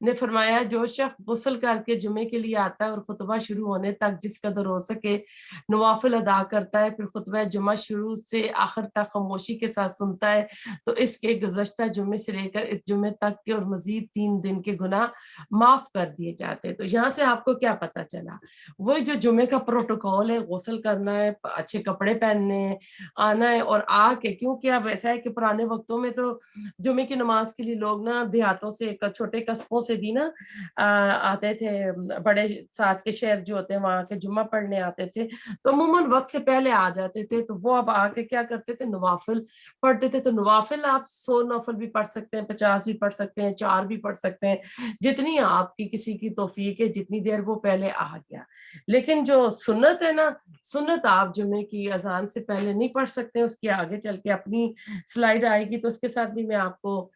نے فرمایا جو شخص غسل کر کے جمعے کے لیے آتا ہے اور خطبہ شروع ہونے تک جس قدر ہو سکے نوافل ادا کرتا ہے، پھر خطبہ جمعہ شروع سے آخر تک خاموشی کے ساتھ سنتا ہے، تو اس کے گزشتہ جمعے سے لے کر اس جمعے تک کے اور مزید 3 دن کے گناہ معاف کر دیے جاتے ہیں۔ تو یہاں سے آپ کو کیا پتا چلا؟ وہی جو جمعے کا پروٹوکول ہے، غسل کرنا ہے، اچھے کپڑے پہننے ہیں، آنا ہے اور آ کے، کیونکہ اب ایسا ہے کہ پرانے وقتوں میں تو جمعے کی نماز کے لیے لوگ نا دیہاتوں سے، چھوٹے قصبوں سے بھی نا آتے تھے، بڑے ساتھ کے شہر جو ہوتے ہیں وہاں کے جمعہ پڑھنے آتے تھے، تو عموماً وقت سے پہلے آ جاتے تھے، تو وہ اب آ کے کیا کرتے تھے، نوافل پڑھتے تھے۔ تو نوافل آپ 100 نوافل بھی پڑھ سکتے ہیں، 50 بھی پڑھ سکتے ہیں، 4 بھی پڑھ سکتے ہیں، جتنی آپ کی کسی کی توفیق ہے، جتنی دیر وہ پہلے آ گیا۔ لیکن جو سنت ہے نا، سنت آپ جمعے کی اذان سے پہلے نہیں پڑھ سکتے، اس کی آگے چل کے اپنی سلائیڈ آئے گی تو اس کے ساتھ بھی میں آپ کو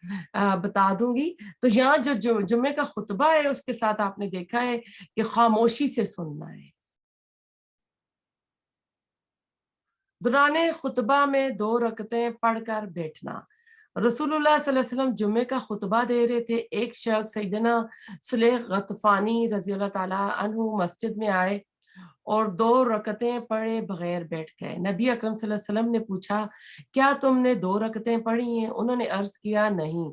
بتا دوں گی۔ تو یہاں جو جمعے کا خطبہ ہے اس کے ساتھ آپ نے دیکھا ہے کہ خاموشی سے سننا ہے۔ دوران خطبہ میں 2 رکعتیں پڑھ کر بیٹھنا۔ رسول اللہ صلی اللہ علیہ وسلم جمعے کا خطبہ دے رہے تھے، ایک شخص سیدنا سلیح غطفانی رضی اللہ تعالیٰ عنہ مسجد میں آئے اور 2 رکعتیں پڑھے بغیر بیٹھ گئے۔ نبی اکرم صلی اللہ علیہ وسلم نے پوچھا کیا تم نے 2 رکعتیں پڑھی ہیں؟ انہوں نے عرض کیا نہیں۔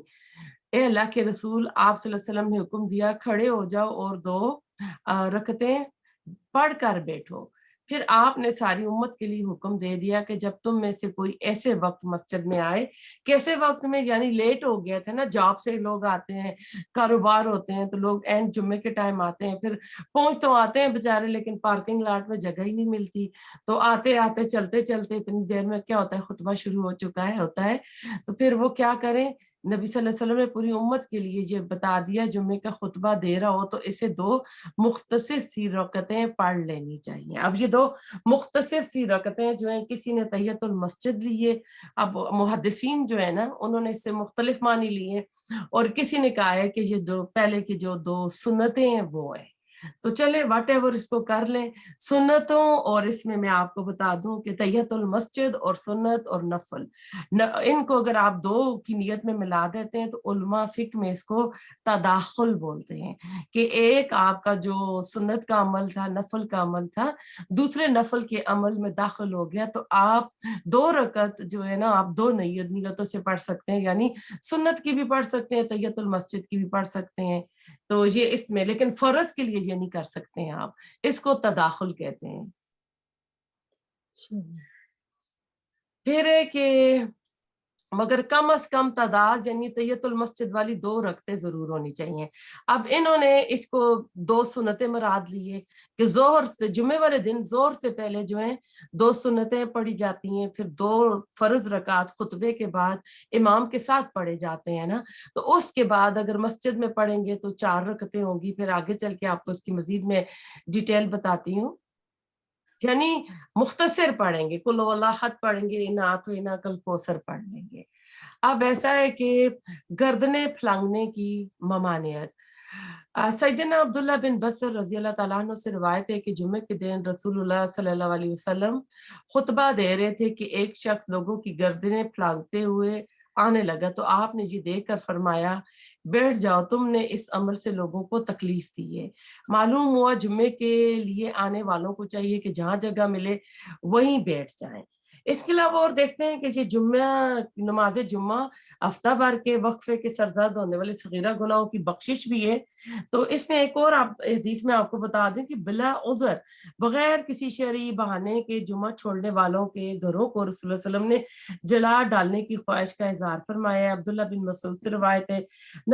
اے اللہ کے رسول، آپ صلی اللہ علیہ وسلم نے حکم دیا کھڑے ہو جاؤ اور 2 رکعتیں پڑھ کر بیٹھو۔ پھر آپ نے ساری امت کے لیے حکم دے دیا کہ جب تم میں سے کوئی ایسے وقت مسجد میں آئے، کیسے وقت میں، یعنی لیٹ ہو گیا تھا نا، جاب سے لوگ آتے ہیں، کاروبار ہوتے ہیں، تو لوگ اینڈ جمعے کے ٹائم آتے ہیں، پھر پہنچ تو آتے ہیں بیچارے لیکن پارکنگ لاٹ میں جگہ ہی نہیں ملتی، تو آتے آتے چلتے چلتے اتنی دیر میں کیا ہوتا ہے، خطبہ شروع ہو چکا ہے ہوتا ہے، تو پھر وہ کیا کریں، نبی صلی اللہ علیہ وسلم نے پوری امت کے لیے یہ بتا دیا جمعے کا خطبہ دے رہا ہو تو اسے 2 مختصر سی رکعتیں پڑھ لینی چاہیے۔ اب یہ 2 مختصر سی رکعتیں جو ہیں، کسی نے تحیت المسجد لیے، اب محدثین جو ہے نا انہوں نے اس سے مختلف معنی لیے، اور کسی نے کہا ہے کہ یہ جو پہلے کی جو 2 سنتیں ہیں وہ ہیں۔ تو چلے واٹ ایور اس کو کر لیں سنتوں، اور اس میں آپ کو بتا دوں کہ تحیت المسجد اور سنت اور نفل، ان کو اگر آپ 2 کی نیت میں ملا دیتے ہیں تو علماء فقہ میں اس کو تداخل بولتے ہیں، کہ ایک آپ کا جو سنت کا عمل تھا، نفل کا عمل تھا، دوسرے نفل کے عمل میں داخل ہو گیا، تو آپ 2 رکعت جو ہے نا آپ 2 نیتوں سے پڑھ سکتے ہیں، یعنی سنت کی بھی پڑھ سکتے ہیں، تحیت المسجد کی بھی پڑھ سکتے ہیں، تو یہ اس میں، لیکن فرض کے لیے یہ نہیں کر سکتے ہیں آپ، اس کو تداخل کہتے ہیں۔ پھر ہے کہ مگر کم از کم تعداد، یعنی تحیت المسجد والی 2 رکعتیں ضرور ہونی چاہیے۔ اب انہوں نے اس کو 2 سنتیں مراد لیے کہ ظہر سے، جمعے والے دن ظہر سے پہلے جو ہیں 2 سنتیں پڑھی جاتی ہیں، پھر 2 فرض رکعت خطبے کے بعد امام کے ساتھ پڑھے جاتے ہیں نا، تو اس کے بعد اگر مسجد میں پڑھیں گے تو 4 رکعتیں ہوں گی، پھر آگے چل کے آپ کو اس کی مزید میں ڈیٹیل بتاتی ہوں، یعنی مختصر پڑھیں گے، کل اللہ احد پڑھیں گے، انا اعطیناک الکوثر پڑھ لیں گے۔ اب ایسا ہے کہ گردنیں پھلانگنے کی ممانعت، سیدنا عبداللہ بن بصر رضی اللہ تعالیٰ عنہ سے روایت ہے کہ جمعے کے دن رسول اللہ صلی اللہ علیہ وسلم خطبہ دے رہے تھے کہ ایک شخص لوگوں کی گردنیں پھلانگتے ہوئے آنے لگا، تو آپ نے یہ دیکھ کر فرمایا بیٹھ جاؤ، تم نے اس عمل سے لوگوں کو تکلیف دی ہے۔ معلوم ہوا جمعے کے لیے آنے والوں کو چاہیے کہ جہاں جگہ ملے وہیں بیٹھ جائیں۔ اس کے علاوہ اور دیکھتے ہیں کہ یہ نماز جمعہ ہفتہ بھر کے وقفے کے سرزد ہونے والے صغیرہ گناہوں کی بخشش بھی ہے، تو اس میں ایک اور حدیث میں آپ کو بتا دیں کہ بلا عذر، بغیر کسی شرعی بہانے کے جمعہ چھوڑنے والوں کے گھروں کو رسول اللہ صلی اللہ علیہ وسلم نے جلا ڈالنے کی خواہش کا اظہار فرمایا ہے۔ عبداللہ بن مسعود سے روایت ہے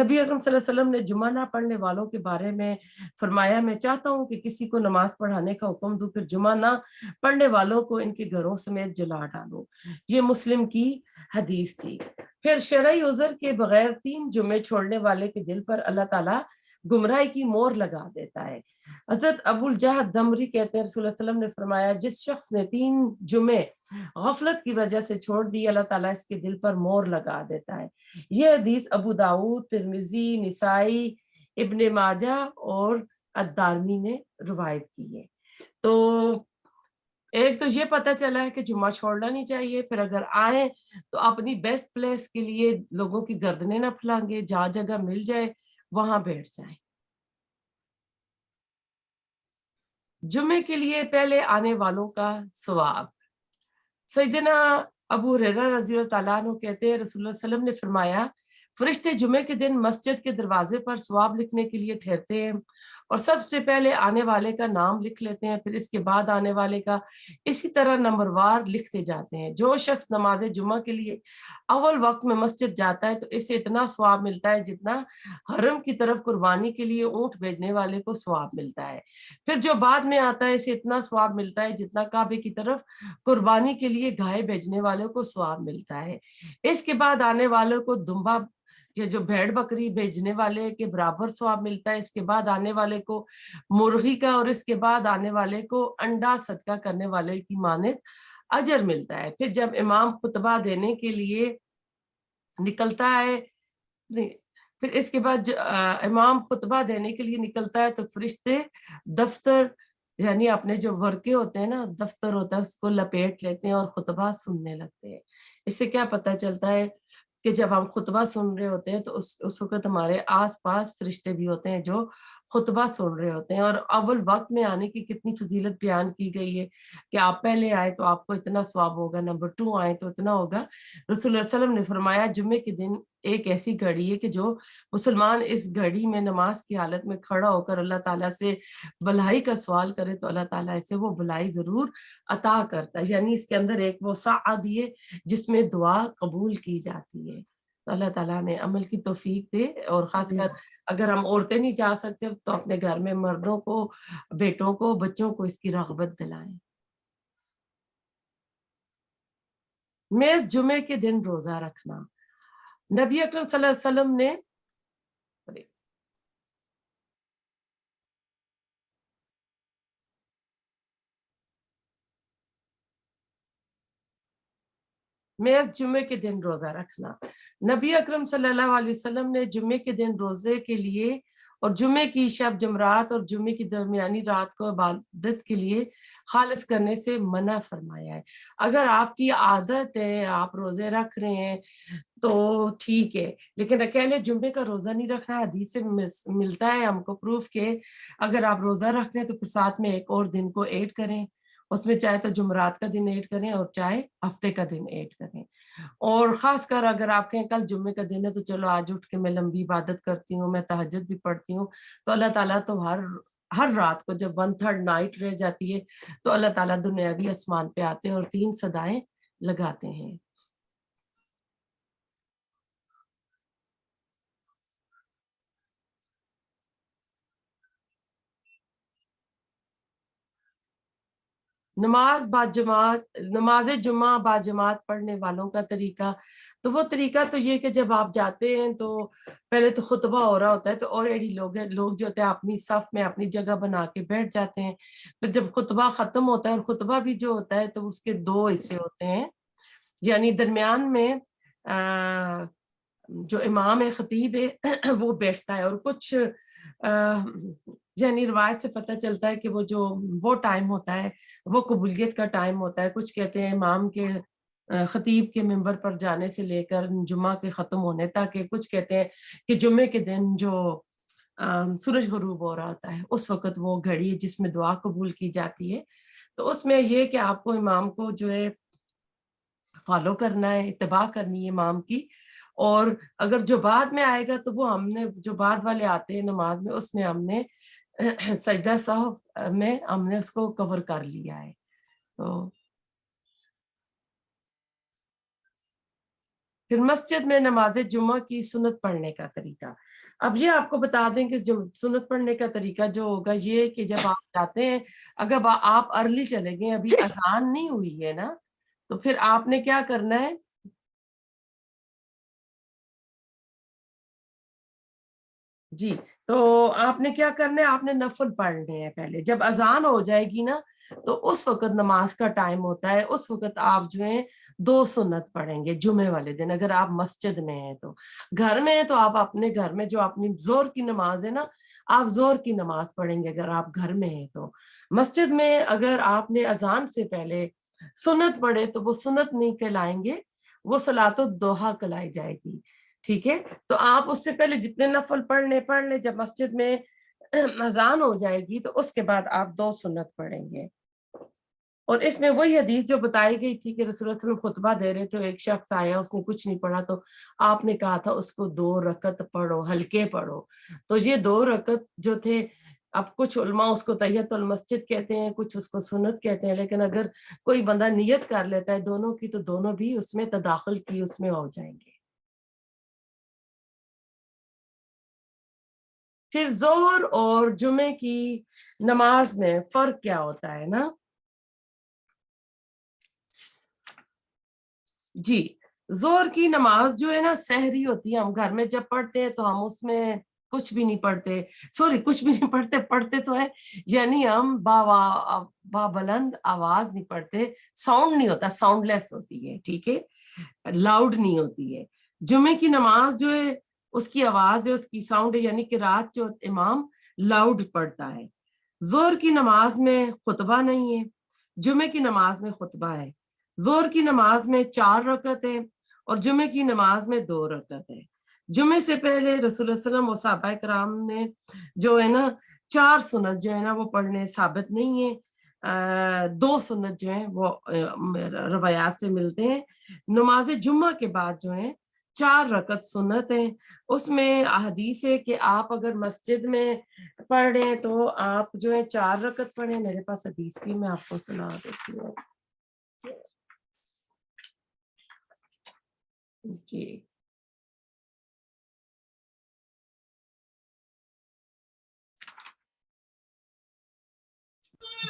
نبی اکرم صلی اللہ علیہ وسلم نے جمعہ نہ پڑھنے والوں کے بارے میں فرمایا میں چاہتا ہوں کہ کسی کو نماز پڑھانے کا حکم دوں، پھر جمعہ نہ پڑھنے والوں کو ان کے گھروں سمیت جلا ڈالو۔ یہ مسلم کی حدیث تھی۔ پھر شرعی عذر کے بغیر 3 جمعے چھوڑنے والے کے دل پر اللہ تعالیٰ گمراہی کی مور لگا دیتا ہے۔ حضرت ابو الجہد دمری کہتے ہیں رسول اللہ صلی اللہ علیہ وسلم نے فرمایا جس شخص نے 3 جمعے غفلت کی وجہ سے چھوڑ دی، اللہ تعالیٰ اس کے دل پر مور لگا دیتا ہے۔ یہ حدیث ابو داؤد، ترمذی، نسائی، ابن ماجہ اور الدارمی نے روایت کی ہے۔ تو ایک تو یہ پتہ چلا ہے کہ جمعہ چھوڑنا نہیں چاہیے، پھر اگر آئیں تو اپنی بیسٹ پلیس کے لیے لوگوں کی گردنیں نہ پھلانگے، جہاں جگہ مل جائے وہاں بیٹھ جائیں۔ جمعے کے لیے پہلے آنے والوں کا ثواب۔ سیدنا ابو ہریرہ رضی اللہ تعالیٰ عنہ کہتے ہیں رسول اللہ صلی اللہ علیہ وسلم نے فرمایا فرشتے جمعے کے دن مسجد کے دروازے پر ثواب لکھنے کے لیے ٹھہرتے ہیں اور سب سے پہلے آنے والے کا نام لکھ لیتے ہیں، پھر اس کے بعد آنے والے کا، اسی طرح نمبر وار لکھتے جاتے ہیں۔ جو شخص نماز جمعہ کے لیے اول وقت میں مسجد جاتا ہے تو اسے اتنا ثواب ملتا ہے جتنا حرم کی طرف قربانی کے لیے اونٹ بھیجنے والے کو ثواب ملتا ہے۔ پھر جو بعد میں آتا ہے اسے اتنا ثواب ملتا ہے جتنا کعبے کی طرف قربانی کے لیے گائے بھیجنے والوں کو ثواب ملتا ہے۔ اس کے بعد آنے والوں کو دمبا یہ جو بھیڑ بکری بھیجنے والے کے برابر ثواب ملتا ہے۔ اس کے بعد آنے والے کو مرغی کا اور اس کے بعد آنے والے کو انڈا صدقہ کرنے والے کی مانند اجر ملتا ہے۔ پھر جب امام خطبہ دینے کے لیے نکلتا ہے، پھر اس کے بعد امام خطبہ دینے کے لیے نکلتا ہے تو فرشتے دفتر یعنی اپنے جو ورقے ہوتے ہیں نا، دفتر ہوتا ہے، اس کو لپیٹ لیتے ہیں اور خطبہ سننے لگتے ہیں۔ اس سے کیا پتہ چلتا ہے کہ جب ہم خطبہ سن رہے ہوتے ہیں تو اس وقت ہمارے آس پاس فرشتے بھی ہوتے ہیں جو خطبہ سن رہے ہوتے ہیں۔ اور اول وقت میں آنے کی کتنی فضیلت بیان کی گئی ہے کہ آپ پہلے آئے تو آپ کو اتنا ثواب ہوگا، نمبر 2 آئے تو اتنا ہوگا۔ رسول اللہ صلی اللہ علیہ وسلم نے فرمایا جمعے کے دن ایک ایسی گھڑی ہے کہ جو مسلمان اس گھڑی میں نماز کی حالت میں کھڑا ہو کر اللہ تعالیٰ سے بھلائی کا سوال کرے تو اللہ تعالیٰ اسے وہ بھلائی ضرور عطا کرتا ہے، یعنی اس کے اندر ایک وہ سعہ بھی ہے جس میں دعا قبول کی جاتی ہے۔ تو اللہ تعالیٰ نے عمل کی توفیق دے، اور خاص کر اگر ہم عورتیں نہیں جا سکتے تو اپنے گھر میں مردوں کو، بیٹوں کو، بچوں کو اس کی رغبت دلائیں۔ میز جمعے کے دن روزہ رکھنا۔ نبی اکرم صلی اللہ علیہ وسلم نے میز جمعے کے دن روزہ رکھنا۔ نبی اکرم صلی اللہ علیہ وسلم نے جمعے کے دن روزے کے لیے اور جمعے کی شب جمعرات اور جمعے کی درمیانی رات کو عبادت کے لیے خالص کرنے سے منع فرمایا ہے۔ اگر آپ کی عادت ہے، آپ روزے رکھ رہے ہیں تو ٹھیک ہے، لیکن اکیلے جمعے کا روزہ نہیں رکھنا۔ حدیث سے ملتا ہے ہم کو پروف کہ اگر آپ روزہ رکھ رہے ہیں تو پھر ساتھ میں ایک اور دن کو ایڈ کریں، اس میں چاہے تو جمعرات کا دن ایڈ کریں اور چاہے ہفتے کا دن ایڈ کریں۔ اور خاص کر اگر آپ کہیں کل جمعے کا دن ہے تو چلو آج اٹھ کے میں لمبی عبادت کرتی ہوں، میں تہجد بھی پڑھتی ہوں، تو اللہ تعالیٰ تو ہر رات کو جب 1/3 نائٹ رہ جاتی ہے تو اللہ تعالیٰ دنیاوی آسمان پہ آتے ہیں اور 3 صدائیں لگاتے ہیں۔ نماز جمعہ با جماعت پڑھنے والوں کا طریقہ، تو وہ طریقہ تو یہ کہ جب آپ جاتے ہیں تو پہلے تو خطبہ ہو رہا ہوتا ہے تو آلریڈی لوگ جو ہوتے ہیں اپنی صف میں اپنی جگہ بنا کے بیٹھ جاتے ہیں۔ پھر جب خطبہ ختم ہوتا ہے، اور خطبہ بھی جو ہوتا ہے تو اس کے 2 حصے ہوتے ہیں، یعنی درمیان میں جو امام ہے، خطیب ہے، وہ بیٹھتا ہے، اور کچھ یعنی روایت سے پتہ چلتا ہے کہ وہ ٹائم ہوتا ہے وہ قبولیت کا ٹائم ہوتا ہے۔ کچھ کہتے ہیں امام کے خطیب کے منبر پر جانے سے لے کر جمعہ کے ختم ہونے تک ہے، کچھ کہتے ہیں کہ جمعے کے دن جو سورج غروب ہو رہا ہوتا ہے اس وقت وہ گھڑی ہے جس میں دعا قبول کی جاتی ہے۔ تو اس میں یہ کہ آپ کو امام کو جو ہے فالو کرنا ہے، اتباع کرنی ہے امام کی، اور اگر جو بعد میں آئے گا تو وہ ہم نے جو بعد والے آتے ہیں نماز میں اس میں ہم نے سجدہ سہو میں ہم نے اس کو کور کر لیا ہے۔ تو پھر مسجد میں نماز جمعہ کی سنت پڑھنے کا طریقہ۔ اب یہ آپ کو بتا دیں کہ سنت پڑھنے کا طریقہ جو ہوگا یہ کہ جب آپ جاتے ہیں، اگر آپ ارلی چلے گئے، ابھی اذان نہیں ہوئی ہے نا، تو پھر آپ نے کیا کرنا ہے، جی تو آپ نے کیا کرنا ہے، آپ نے نفل پڑھنے ہیں پہلے۔ جب اذان ہو جائے گی نا تو اس وقت نماز کا ٹائم ہوتا ہے، اس وقت آپ جو ہیں 2 سنت پڑھیں گے جمعے والے دن۔ اگر آپ مسجد میں ہیں تو، گھر میں ہیں تو آپ اپنے گھر میں جو اپنی زور کی نماز ہے نا، آپ زور کی نماز پڑھیں گے اگر آپ گھر میں ہیں تو۔ مسجد میں اگر آپ نے اذان سے پہلے سنت پڑھے تو وہ سنت نہیں کہلائیں گے، وہ صلاۃ الضحیٰ کہلائی جائے گی، ٹھیک ہے، تو آپ اس سے پہلے جتنے نفل پڑھ لیں، جب مسجد میں اذان ہو جائے گی تو اس کے بعد آپ 2 سنت پڑھیں گے. اور اس میں وہی حدیث جو بتائی گئی تھی کہ رسول اللہ صلی اللہ علیہ وسلم خطبہ دے رہے تھے، ایک شخص آیا، اس نے کچھ نہیں پڑھا، تو آپ نے کہا تھا اس کو 2 رکعت پڑھو، ہلکے پڑھو. تو یہ 2 رکعت جو تھے، اب کچھ علماء اس کو تحیت المسجد کہتے ہیں، کچھ اس کو سنت کہتے ہیں، لیکن اگر کوئی بندہ نیت کر لیتا ہے دونوں کی تو دونوں بھی اس میں تداخل کی اس میں ہو جائیں گے. پھر ظہر اور جمعے کی نماز میں فرق کیا ہوتا ہے نا؟ جی، ظہر کی نماز جو ہے نا سحری ہوتی ہے، ہم گھر میں جب پڑھتے ہیں تو ہم اس میں کچھ بھی نہیں پڑھتے، کچھ بھی نہیں پڑھتے تو ہے، یعنی ہم با بلند آواز نہیں پڑھتے، ساؤنڈ نہیں ہوتا، ساؤنڈ لیس ہوتی ہے، ٹھیک ہے، لاؤڈ نہیں ہوتی ہے. جمعے کی نماز جو ہے اس کی آواز ہے، اس کی ساؤنڈ ہے، یعنی کہ رات جو امام لاؤڈ پڑھتا ہے. ظہر کی نماز میں خطبہ نہیں ہے، جمعے کی نماز میں خطبہ ہے. ظہر کی نماز میں 4 رکعت ہے اور جمعے کی نماز میں 2 رکعت ہے. جمعے سے پہلے رسول اللہ صلی اللہ علیہ وسلم و صحابہ کرام نے جو ہے نا 4 سنت جو ہے نا وہ پڑھنے ثابت نہیں ہے. 2 سنت جو ہیں وہ روایات سے ملتے ہیں. نماز جمعہ کے بعد جو ہے 4 رکعت سنت ہیں. اس میں حدیث ہے کہ آپ اگر مسجد میں پڑھ رہے ہیں تو آپ جو ہے 4 رکعت پڑھیں. میرے پاس حدیث بھی میں آپ کو سنا دیتی ہوں. جی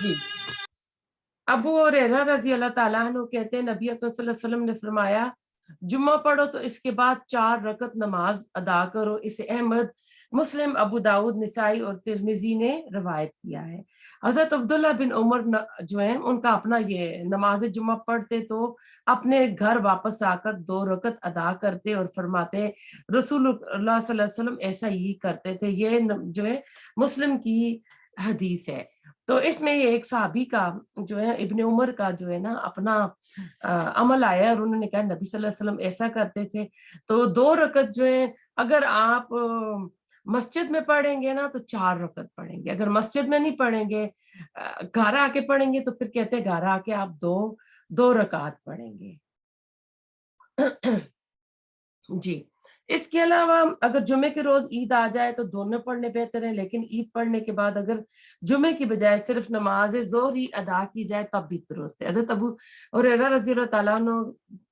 جی، ابو ہریرہ رضی اللہ تعالیٰ عنہ کہتے ہیں نبی اکرم صلی اللہ علیہ وسلم نے فرمایا جمعہ پڑھو تو اس کے بعد 4 رکعت نماز ادا کرو. اسے احمد، مسلم، ابو داؤد، نسائی اور ترمذی نے روایت کیا ہے. حضرت عبداللہ بن عمر جو ہیں ان کا اپنا یہ نماز جمعہ پڑھتے تو اپنے گھر واپس آ کر 2 رکعت ادا کرتے اور فرماتے رسول اللہ صلی اللہ علیہ وسلم ایسا ہی کرتے تھے. یہ جو ہے مسلم کی حدیث ہے. تو اس میں یہ ایک صحابی کا جو ہے ابن عمر کا جو ہے نا اپنا عمل آیا اور انہوں نے کہا نبی صلی اللہ علیہ وسلم ایسا کرتے تھے. تو 2 رکعت جو ہے اگر آپ مسجد میں پڑھیں گے نا تو 4 رکعت پڑھیں گے. اگر مسجد میں نہیں پڑھیں گے، گھر آ کے پڑھیں گے، تو پھر کہتے ہیں گھر آ کے آپ 2 رکعت پڑھیں گے. جی، اس کے علاوہ اگر جمعے کے روز عید آ جائے تو دونوں پڑھنے بہتر ہیں، لیکن عید پڑھنے کے بعد اگر جمعے کی بجائے صرف نماز ظہر ہی ادا کی جائے تب بھی درست ہے. حضرت ابو ہریرہ رضی اللہ تعالیٰ عنہ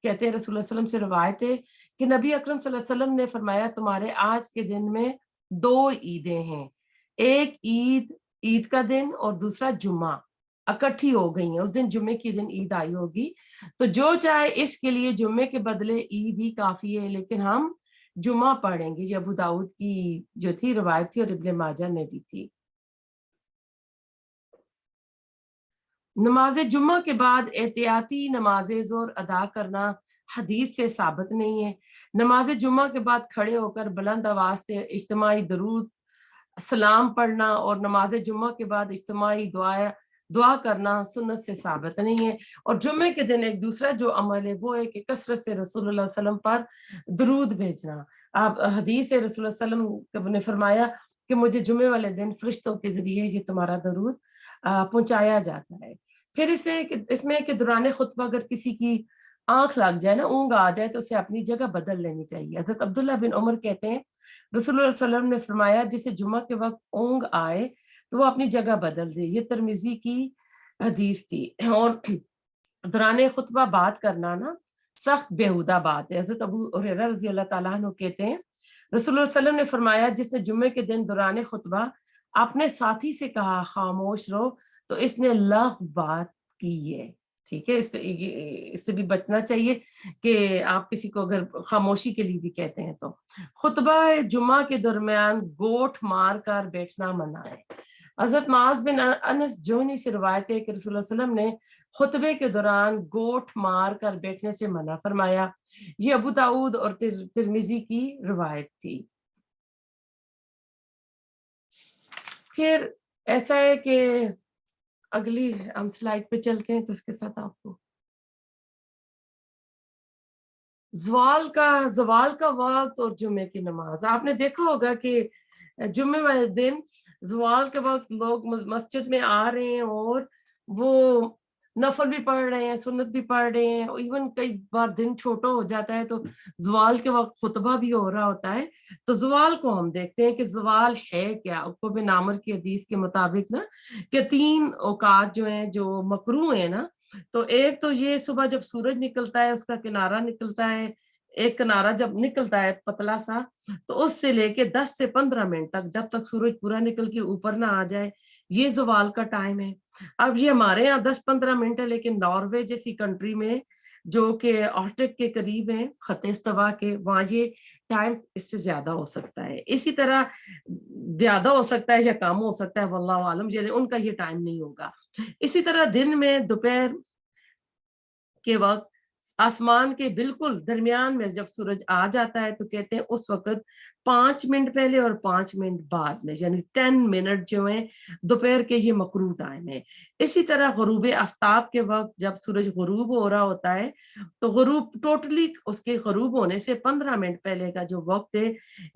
کہتے ہیں رسول اللہ صلی اللہ علیہ وسلم سے روایت ہے کہ نبی اکرم صلی اللہ علیہ وسلم نے فرمایا تمہارے آج کے دن میں 2 عیدیں ہیں، ایک عید کا دن اور دوسرا جمعہ اکٹھی ہو گئی ہیں، اس دن جمعے کی دن عید آئی ہوگی. تو جو چاہے اس کے لیے جمعے کے بدلے عید ہی کافی ہے، لیکن ہم جمعہ پڑھیں گے. یہ ابو داؤد کی جو تھی روایت تھی اور ابن ماجہ میں بھی تھی. نماز جمعہ کے بعد احتیاطی نماز ظہر ادا کرنا حدیث سے ثابت نہیں ہے. نماز جمعہ کے بعد کھڑے ہو کر بلند آواز سے اجتماعی درود سلام پڑھنا اور نماز جمعہ کے بعد اجتماعی دعا کرنا سنت سے ثابت نہیں ہے. اور جمعے کے دن ایک دوسرا جو عمل ہے وہ ہے کہ کثرت سے رسول اللہ صلی اللہ علیہ وسلم پر درود بھیجنا. آپ حدیث ہے رسول اللہ صلی اللہ علیہ وسلم نے فرمایا کہ مجھے جمعے والے دن فرشتوں کے ذریعے یہ تمہارا درود پہنچایا جاتا ہے. پھر اس میں کہ دوران خطبہ اگر کسی کی آنکھ لگ جائے نا، اونگ آ جائے، تو اسے اپنی جگہ بدل لینی چاہیے. حضرت عبداللہ بن عمر کہتے ہیں رسول اللہ صلی اللہ علیہ وسلم نے فرمایا جسے جمعہ کے وقت اونگ آئے تو وہ اپنی جگہ بدل دے. یہ ترمذی کی حدیث تھی. اور دوران خطبہ بات کرنا نا سخت بیہودہ بات ہے. حضرت ابو ہریرہ رضی اللہ تعالیٰ عنہ کہتے ہیں رسول اللہ صلی اللہ علیہ وسلم نے فرمایا جس نے جمعے کے دن دوران خطبہ اپنے ساتھی سے کہا خاموش رہو تو اس نے لغو بات کی ہے. ٹھیک ہے، اس سے بھی بچنا چاہیے کہ آپ کسی کو اگر خاموشی کے لیے بھی کہتے ہیں تو. خطبہ جمعہ کے درمیان گوٹھ مار کر بیٹھنا منع ہے. حضرت معاذ بن انس جوہنی سے روایت ہے کہ رسول اللہ صلی اللہ علیہ وسلم نے خطبے کے دوران گوٹھ مار کر بیٹھنے سے منع فرمایا. یہ ابو داؤد اور ترمذی کی روایت تھی. پھر ایسا ہے کہ اگلی ہم سلائڈ پہ چلتے ہیں تو اس کے ساتھ آپ کو زوال کا وقت اور جمعے کی نماز. آپ نے دیکھا ہوگا کہ جمعے والے دن زوال کے وقت لوگ مسجد میں آ رہے ہیں اور وہ نفل بھی پڑھ رہے ہیں, سنت بھی پڑھ رہے ہیں, ایون کئی بار دن چھوٹا ہو جاتا ہے تو زوال کے وقت خطبہ بھی ہو رہا ہوتا ہے. تو زوال کو ہم دیکھتے ہیں کہ زوال ہے کیا. بن عامر کی حدیث کے مطابق نا کہ 3 اوقات جو ہیں جو مکروہ ہیں نا, تو ایک تو یہ صبح جب سورج نکلتا ہے, اس کا کنارہ نکلتا ہے, ایک کنارہ جب نکلتا ہے پتلا سا, تو اس سے لے کے 10 سے 15 منٹ تک, جب تک سورج پورا نکل کے اوپر نہ آ جائے, یہ زوال کا ٹائم ہے. اب یہ ہمارے یہاں 10-15 منٹ ہے, لیکن ناروے جیسی کنٹری میں جو کہ آرٹک کے قریب ہیں, خط استوا کے, وہاں یہ ٹائم اس سے زیادہ ہو سکتا ہے. اسی طرح زیادہ ہو سکتا ہے یا کم ہو سکتا ہے, واللہ عالم, ان کا یہ ٹائم نہیں ہوگا. اسی طرح دن میں دوپہر کے وقت آسمان کے بالکل درمیان میں جب سورج آ جاتا ہے تو کہتے ہیں اس وقت 5 منٹ پہلے اور 5 منٹ بعد میں, یعنی 10 منٹ جو ہیں دوپہر کے, یہ مکروہ ٹائم ہے. اسی طرح غروب آفتاب کے وقت جب سورج غروب ہو رہا ہوتا ہے تو غروب ٹوٹلی اس کے غروب ہونے سے 15 منٹ پہلے کا جو وقت ہے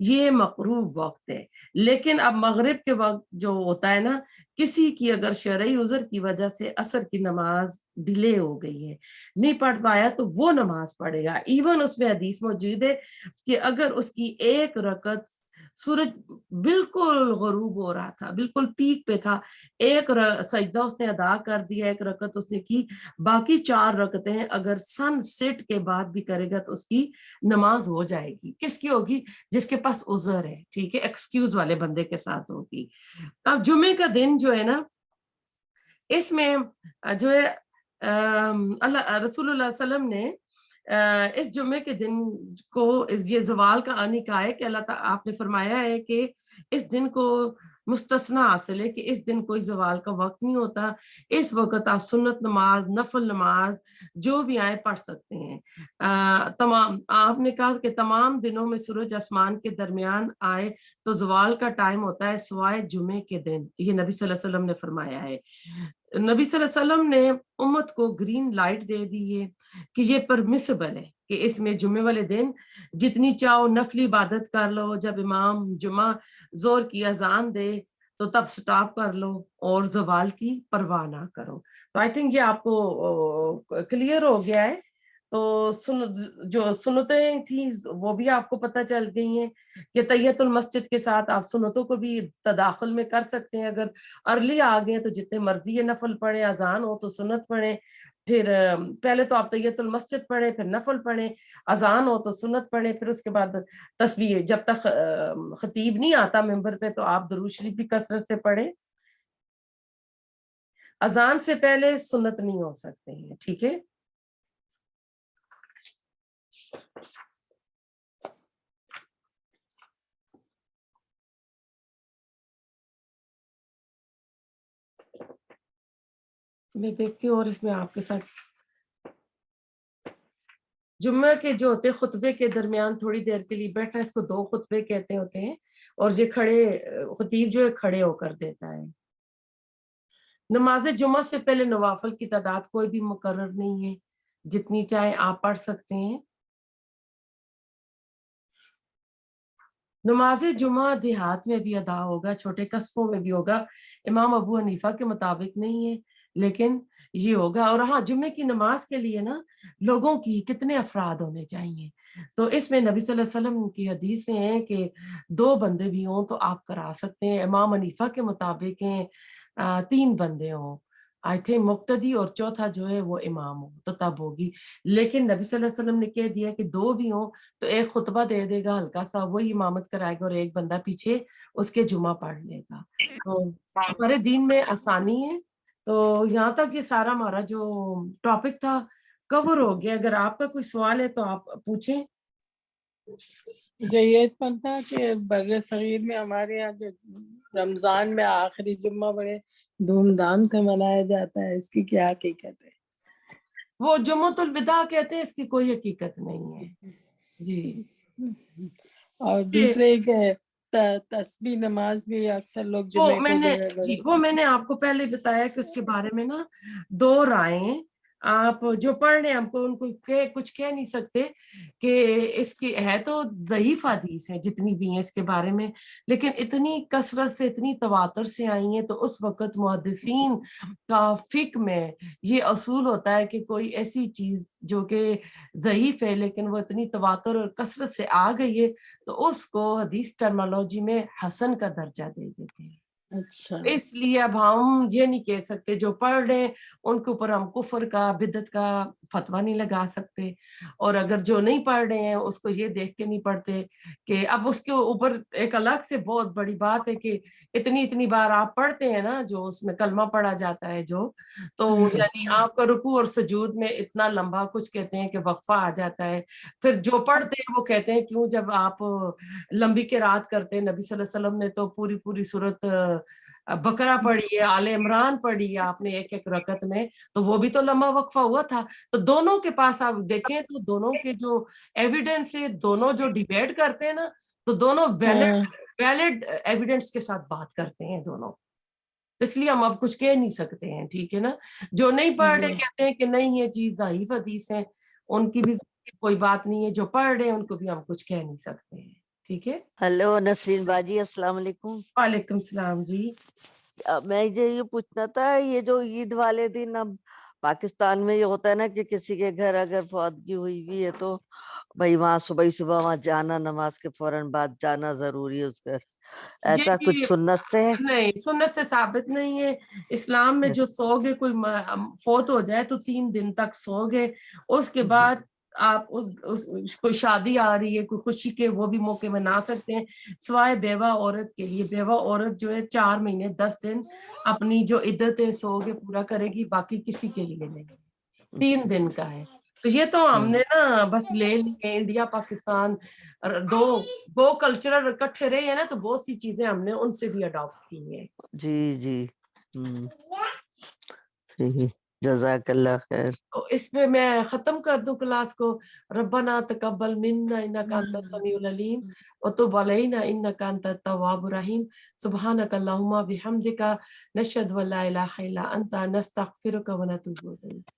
یہ مکروہ وقت ہے. لیکن اب مغرب کے وقت جو ہوتا ہے نا, کسی کی اگر شرعی عذر کی وجہ سے عصر کی نماز ڈیلے ہو گئی ہے, نہیں پڑھ پایا, تو وہ نماز پڑھے گا. ایون اس میں حدیث موجود ہے کہ اگر اس کی ایک رکعت, سورج بالکل غروب ہو رہا تھا, بالکل پیک پہ تھا, ایک سجدہ اس نے ادا کر دیا, ایک رکعت اس نے کی, باقی 4 رکعتیں اگر سن سیٹ کے بعد بھی کرے گا تو اس کی نماز ہو جائے گی. کس کی ہوگی؟ جس کے پاس عذر ہے, ٹھیک ہے, ایکسکیوز والے بندے کے ساتھ ہوگی. اب جمعے کا دن جو ہے نا, اس میں جو ہے اللہ رسول اللہ علیہ وسلم نے اس جمعے کے دن کو یہ زوال کا آنے کا ہے کہ اللہ تعالیٰ آپ نے فرمایا ہے کہ اس دن کو مستثنا حاصل ہے کہ اس دن کوئی زوال کا وقت نہیں ہوتا, اس وقت آپ سنت نماز, نفل نماز جو بھی آئے پڑھ سکتے ہیں. تمام آپ نے کہا کہ تمام دنوں میں سورج آسمان کے درمیان آئے تو زوال کا ٹائم ہوتا ہے سوائے جمعے کے دن, یہ نبی صلی اللہ علیہ وسلم نے فرمایا ہے. نبی صلی اللہ علیہ وسلم نے امت کو گرین لائٹ دے دی ہے کہ یہ پرمیسیبل ہے کہ اس میں جمعے والے دن جتنی چاہو نفلی عبادت کر لو, جب امام جمعہ زور کی اذان دے تو تب سٹاپ کر لو اور زوال کی پرواہ نہ کرو. تو آئی تھنک یہ آپ کو کلیئر ہو گیا ہے. تو جو سنتیں تھیں وہ بھی آپ کو پتہ چل گئی ہیں کہ تحیت المسجد کے ساتھ آپ سنتوں کو بھی تداخل میں کر سکتے ہیں. اگر ارلی آ گئے تو جتنے مرضی ہے نفل پڑھیں, اذان ہو تو سنت پڑھیں, پھر پہلے تو آپ تحیت المسجد پڑھیں, پھر نفل پڑھیں, اذان ہو تو سنت پڑھیں, پھر اس کے بعد تسبیح, جب تک خطیب نہیں آتا ممبر پہ تو آپ درود شریف بھی کثرت سے پڑھیں. اذان سے پہلے سنت نہیں ہو سکتے ہیں, ٹھیک ہے. میں دیکھتی ہوں, اور اس میں آپ کے ساتھ جمعہ کے جو ہوتے خطبے کے درمیان تھوڑی دیر کے لیے بیٹھنا, اس کو 2 خطبے کہتے ہوتے ہیں, اور یہ خطیب جو ہے کھڑے ہو کر دیتا ہے. نماز جمعہ سے پہلے نوافل کی تعداد کوئی بھی مقرر نہیں ہے, جتنی چاہے آپ پڑھ سکتے ہیں. نماز جمعہ دیہات میں بھی ادا ہوگا, چھوٹے قصبوں میں بھی ہوگا, امام ابو حنیفہ کے مطابق نہیں ہے لیکن یہ ہوگا. اور ہاں, جمعے کی نماز کے لیے نا لوگوں کی کتنے افراد ہونے چاہیے, تو اس میں نبی صلی اللہ علیہ وسلم کی حدیثیں ہیں کہ 2 بندے بھی ہوں تو آپ کرا سکتے ہیں. امام حنیفہ کے مطابق ہیں 3 بندے ہوں, آئی تھنک مقتدی, اور چوتھا جو ہے وہ امام ہو تو تب ہوگی. لیکن نبی صلی اللہ علیہ وسلم نے کہہ دیا کہ 2 بھی ہوں تو ایک خطبہ دے دے گا ہلکا سا, وہی امامت کرائے گا, اور ایک بندہ پیچھے اس کے جمعہ پڑھ لے گا. تو ہمارے دین میں آسانی ہے. تو یہاں تک یہ سارا ہمارا جو ٹاپک تھا کور ہو گیا. اگر آپ کا کوئی سوال ہے تو آپ پوچھیں. مجھے یہ پتا کہ بر صغیر میں ہمارے یہاں جو رمضان میں آخری جمعہ بڑے دھوم دھام سے منایا جاتا ہے, اس کی کیا حقیقت ہے؟ وہ جمعۃ الوداع کہتے ہیں, اس کی کوئی حقیقت نہیں ہے جی. اور دوسرے کہ تسبیح نماز بھی اکثر لوگ جمعے کو وہ میں نے آپ کو پہلے بتایا کہ اس کے بارے میں نا 2 رائے ہیں. آپ جو پڑھ رہے ہیں ہم کو ان کو کچھ کہہ نہیں سکتے کہ اس کی ہے تو ضعیف حدیث ہے جتنی بھی ہیں اس کے بارے میں، لیکن اتنی کثرت سے اتنی تواتر سے آئی ہیں، تو اس وقت محدثین کا فقہ میں یہ اصول ہوتا ہے کہ کوئی ایسی چیز جو کہ ضعیف ہے لیکن وہ اتنی تواتر اور کثرت سے آ گئی ہے تو اس کو حدیث ٹرمالوجی میں حسن کا درجہ دے دیتے ہیں۔ اچھا اس لیے اب ہم یہ نہیں کہہ سکتے جو پڑھ رہے ہیں ان کے اوپر ہم کفر کا بدعت کا فتویٰ نہیں لگا سکتے، اور اگر جو نہیں پڑھ رہے ہیں اس کو یہ دیکھ کے نہیں پڑھتے کہ اب اس کے اوپر ایک الگ سے بہت بڑی بات ہے کہ اتنی بار آپ پڑھتے ہیں نا جو اس میں کلمہ پڑھا جاتا ہے جو، تو یعنی آپ کا رکوع اور سجود میں اتنا لمبا کچھ کہتے ہیں کہ وقفہ آ جاتا ہے، پھر جو پڑھتے ہیں وہ کہتے ہیں کیوں جب آپ لمبی قرات کرتے ہیں، نبی صلی اللہ علیہ وسلم نے تو پوری صورت بقرہ پڑھی ہے، آل عمران پڑھی ہے آپ نے ایک رکعت میں، تو وہ بھی تو لمبا وقفہ ہوا تھا۔ تو دونوں کے پاس آپ دیکھیں تو دونوں کے جو ایویڈنس ہے، دونوں جو ڈیبیٹ کرتے ہیں نا، تو دونوں ویلڈ ایویڈنس کے ساتھ بات کرتے ہیں دونوں، اس لیے ہم اب کچھ کہہ نہیں سکتے ہیں، ٹھیک ہے نا۔ جو نہیں پڑھ رہے کہتے ہیں کہ نہیں یہ چیز ضعیف حدیث ہے، ان کی بھی کوئی بات نہیں ہے، جو پڑھ رہے ہیں ان کو بھی ہم کچھ کہہ نہیں سکتے ہیں، ٹھیک ہے۔ ہیلو نسرین باجی، السلام علیکم۔ وعلیکم السلام جی۔ میں یہ پوچھنا تھا، یہ جو عید والے دن اب پاکستان میں یہ ہوتا ہے نا کہ کسی کے گھر اگر فوتگی ہوئی بھی ہے تو بھائی وہاں صبح وہاں جانا، نماز کے فوراً بعد جانا ضروری ہے اس گھر، ایسا کچھ یہ سنت سے ہے؟ نہیں، سنت سے ثابت نہیں ہے۔ اسلام میں جو سوگے کوئی فوت ہو جائے تو 3 دن تک سوگے، اس کے بعد آپ کوئی شادی آ رہی ہے، کوئی خوشی کے وہ بھی موقع منا سکتے ہیں، سوائے بیوہ عورت کے لیے۔ بیوہ عورت جو ہے 4 مہینے 10 دن اپنی جو عدت ہے سوگے پورا کرے گی، باقی کسی کے لیے نہیں، 3 دن کا ہے۔ تو یہ تو ہم نے نا بس لے لیے، انڈیا پاکستان دو کلچرل اکٹھے رہے ہیں نا، تو بہت سی چیزیں ہم نے ان سے بھی اڈاپٹ کی ہیں۔ جی جزاک اللہ خیر۔ تو اس میں میں ختم کر دوں کلاس کو۔ ربنا تقبل منا انک انت السمیع العلیم وتب علینا انک انت التواب الرحیم، سبحانک اللہم بحمدک، نشہد ان لا الہ الا انت، نستغفرک ونتوب الیک۔